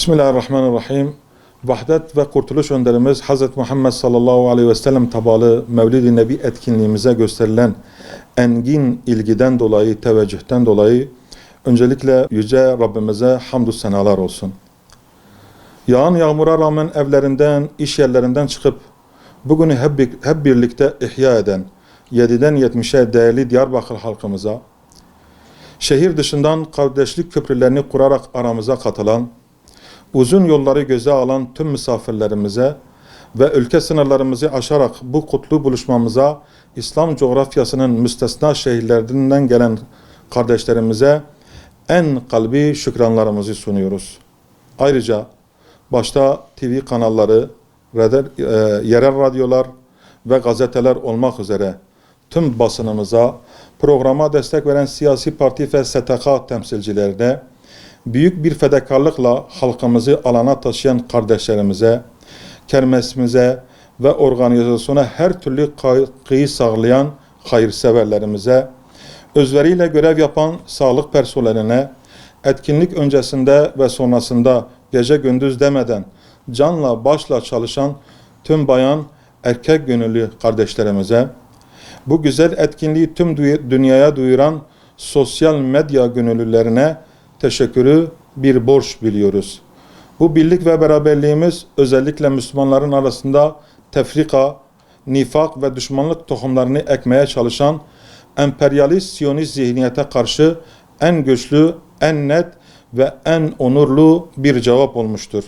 Bismillahirrahmanirrahim. Vahdet ve Kurtuluş Önderimiz Hz. Muhammed sallallahu aleyhi ve sellem tabalı Mevlid-i Nebi etkinliğimize gösterilen engin ilgiden dolayı, teveccühten dolayı öncelikle Yüce Rabbimize hamdü senalar olsun. Yağan yağmura rağmen evlerinden, iş yerlerinden çıkıp bugünü hep birlikte ihya eden 7'den 70'e değerli Diyarbakır halkımıza, şehir dışından kardeşlik köprülerini kurarak aramıza katılan, uzun yolları göze alan tüm misafirlerimize ve ülke sınırlarımızı aşarak bu kutlu buluşmamıza İslam coğrafyasının müstesna şehirlerinden gelen kardeşlerimize en kalbi şükranlarımızı sunuyoruz. Ayrıca başta TV kanalları, yerel radyolar ve gazeteler olmak üzere tüm basınımıza, programa destek veren siyasi parti ve STK temsilcilerine, büyük bir fedakarlıkla halkımızı alana taşıyan kardeşlerimize, kermesimize ve organizasyona her türlü katkıyı sağlayan hayırseverlerimize, özveriyle görev yapan sağlık personeline, etkinlik öncesinde ve sonrasında gece gündüz demeden canla başla çalışan tüm bayan, erkek gönüllü kardeşlerimize, bu güzel etkinliği tüm dünyaya duyuran sosyal medya gönüllülerine teşekkürü bir borç biliyoruz. Bu birlik ve beraberliğimiz özellikle Müslümanların arasında tefrika, nifak ve düşmanlık tohumlarını ekmeye çalışan emperyalist Siyonist zihniyete karşı en güçlü, en net ve en onurlu bir cevap olmuştur.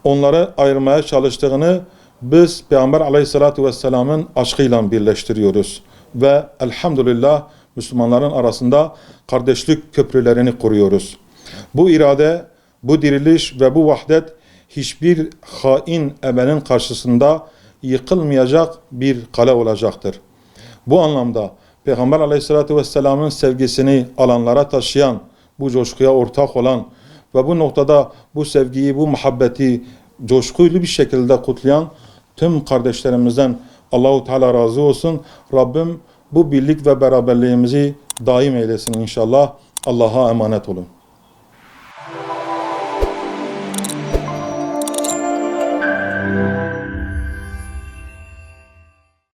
Onları ayırmaya çalıştığını biz Peygamber Aleyhisselatü Vesselam'ın aşkıyla birleştiriyoruz ve elhamdülillah Müslümanların arasında kardeşlik köprülerini kuruyoruz. Bu irade, bu diriliş ve bu vahdet hiçbir hain ebenin karşısında yıkılmayacak bir kale olacaktır. Bu anlamda Peygamber Aleyhisselatü Vesselam'ın sevgisini alanlara taşıyan, bu coşkuya ortak olan ve bu noktada bu sevgiyi, bu muhabbeti coşkuyla bir şekilde kutlayan tüm kardeşlerimizden Allahu Teala razı olsun. Rabbim bu birlik ve beraberliğimizi daim eylesin inşallah. Allah'a emanet olun.